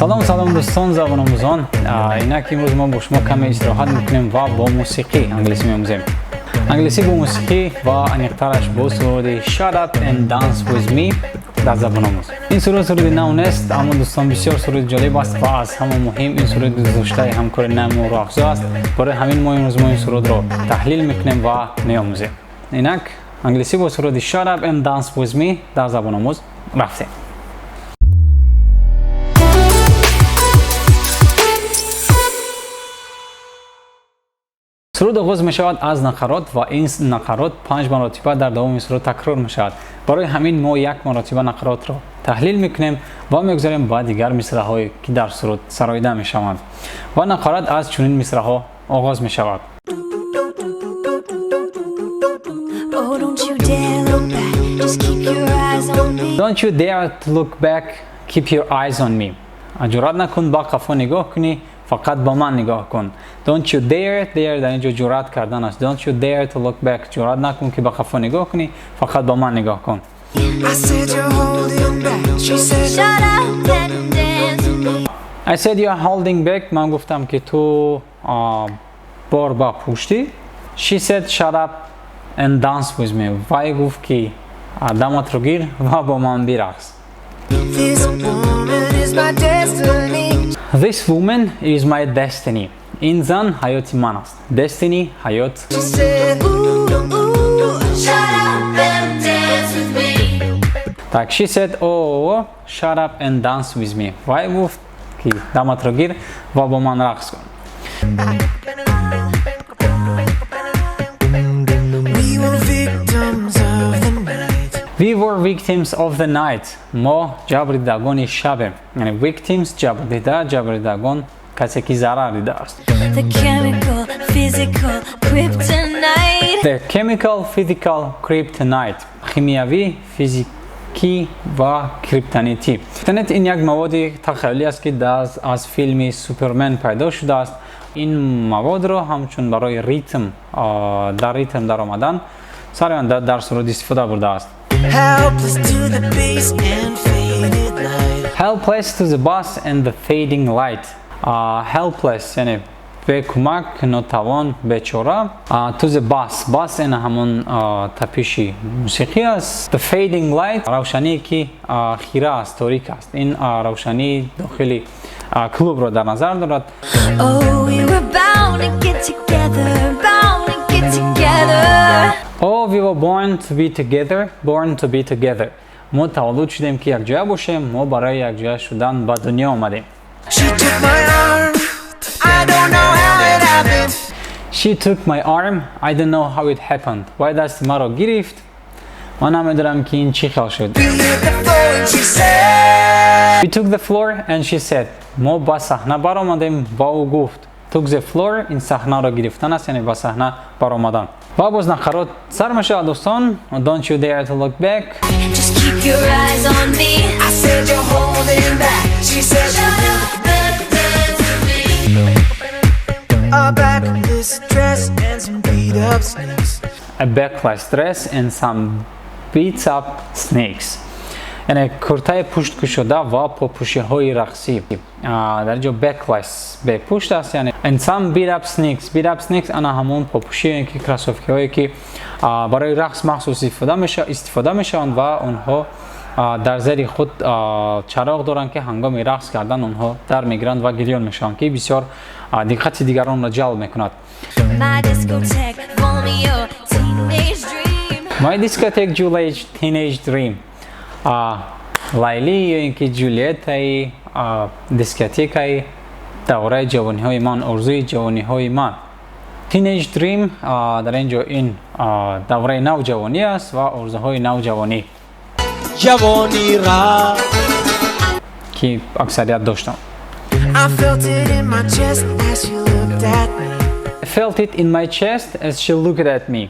салом дӯстон забономузон. Инак имрӯз мо бо шумо каме истироҳат мекунем ва бо мусиқӣ англисӣ меомӯзем. Англисӣ бо мусиқӣ ва аниқтараш бо суруди Shut up and dance with me дар Zabonomuz. Ин суруди нав нест, аммо дӯстон бисёр суруди ҷолиб аст ва аз ҳама муҳим ин суруди гузоштаи ҳамкори намо роҳзо аст. Барои ҳамин мо имрӯз ин сурудро таҳлил мекунем ва меомӯзем. Инак англисӣ бо суруди Shut up and dance with me дар Zabonomuz рафтем. суруд оғоз мешавад аз нақарот ва ин нақарот 5 маротиба дар давоми суруд такрор мешавад. Барои ҳамин мо як маротиба нақаротро таҳлил мекунем ва мегузорем ба дигар мисраҳое ки дар суруд сароида мешаванд. Ва нақарот аз чунин мисраҳо оғоз мешавад. Don't you dare to look back, keep your eyes on me. ҷуръат накун ба қафо нигоҳ кунӣ, фақат ба ман нигоҳ кун. Don't you dare дар инҷо ҷуръат кардан аст. Don't you dare to look back. ҷуръат накун ки ба қафо нигоҳ кунӣ, фақат ба ман нигоҳ кун. I said you are holding back. ман гуфтам ки ту бор ба пуштӣ. She said shut up and dance with me. вай гуфт ки даматро гир ва бо ман бирақс. This woman is my destiny. ин зан ҳаёти ман аст. Destiny ҳаёт. Так, she said, oh, shut up and dance with me. вай гуфт ки даматро гир ва бо ман рақс кун. We were victims of the night. мо ҷабрдидагони шабем. яъне victims ҷабрдида, ҷабрдидагон касе ки зарар дидааст. The chemical, physical kryptonite. химиявӣ, физикӣ ва криптонитӣ. Криптонит ин як маводи тахайюлӣ аст ки аз филми Супермен пайдо шудааст. ин маводро ҳамчун барои ритм дар ритм даромадан сароян дар суруд истифода бурдааст. Helpless to the bass and faded light. Helpless to the bass and the fading light. Helpless яъне бекумак, нотавон, бечора. To the bass. Bass ин ҳамон тапиши мусиқӣ аст. The fading light равшание ки хира аст, торик аст. ин равшании дохили клубро дар назар дорад. Oh, we were bound to get together, bound to get together. Oh, we were born to be together, born to be together. мо таваллуд шудем ки якҷоя бошем, мо барои якҷоя шудан ба дунё омадем. She took my arm, I don't know how it happened. She took my arm, I don't know how it happened. вай дасти маро гирифт, ман намедонам ки ин чӣ хел шуд. We took the floor and she said. мо ба саҳна баромадем ва ӯ гуфт. Took the floor ин саҳнаро гирифтан аст, яъне ба саҳна баромадан. ва боз нақарот сар мешавад дӯстон. Don't you dare to look back. Just keep your eyes on me. I said you're holding back. She said shut up and dance with me. A backless dress and some beat up snakes. A backless dress and some beat up snakes. яъне куртаи пушткушода ва попӯшиҳои рақсӣ. дар инҷо backless бепушт аст, яъне and some beat up snakes. Beat up snakes ана ҳамон попӯшие ки кросовкиҳое ки барои рақс махсус истифода мешаванд ва онҳо дар зери худ чароғ доранд ки ҳангоми рақс кардан онҳо дар мегиранд ва гирён мешаванд ки бисёр диққати дигаронро ҷалб мекунад. My discotheque Juliet's teenage dream. лайли ё ин ки ҷулиеттаи дискотекаи давраи ҷавониҳои ман, орзуи ҷавониҳои ман. Teenage dream дар ин ҷо ин давраи навҷавонӣ аст ва орзуҳои навҷавонӣ ки аксарият доштам. I felt it in my chest as she looked at me. I felt it in my chest as she looked at me.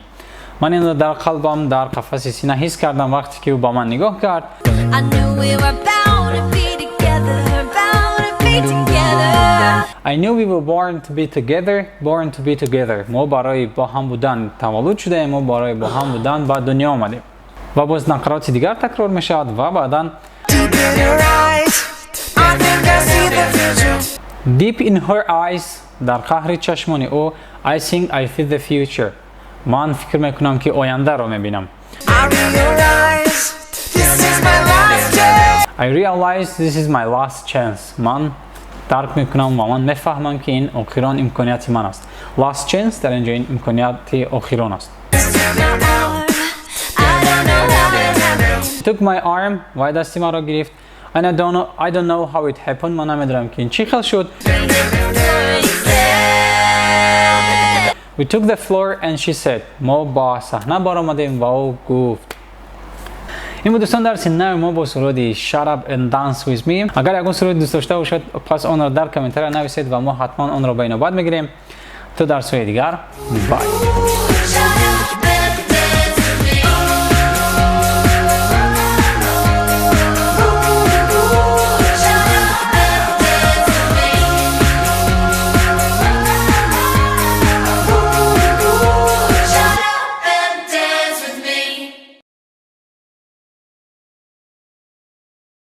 ман инро дар қалбам дар қафаси сина ҳис кардам вақте ки ӯ ба ман нигоҳ кард. I knew we were born to be together, born to be together. мо барои бо ҳам будан таваллуд шудаем, мо барои бо ҳам будан ба дунё омадем. ва боз нақароти дигар такрор мешавад ва баъдан Deep in her eyes, дар қаҳри чашмони ӯ, I think I feel the future. ман фикр мекунам ки ояндаро мебинам. I realize this is my last chance. ман дарк мекунам ва ман мефаҳмам ки ин охирон имконияти ман аст. Last chance дар инҷо ин имконияти охирон аст. Took my arm, вай дасти маро гирифт. And I don't know how it happened. ман намедонам ки ин чӣ хел шуд. We took the floor and she said. мо ба саҳна баромадем ва ӯ гуфт. ин буд дӯстон дарси нави мо бо суруди Shut up and dance with me. агар ягон суруди дӯст дошта бошад, пас онро дар комментария нависед ва мо ҳатман онро ба инобат мегирем. То дарсҳои дигар. Bye.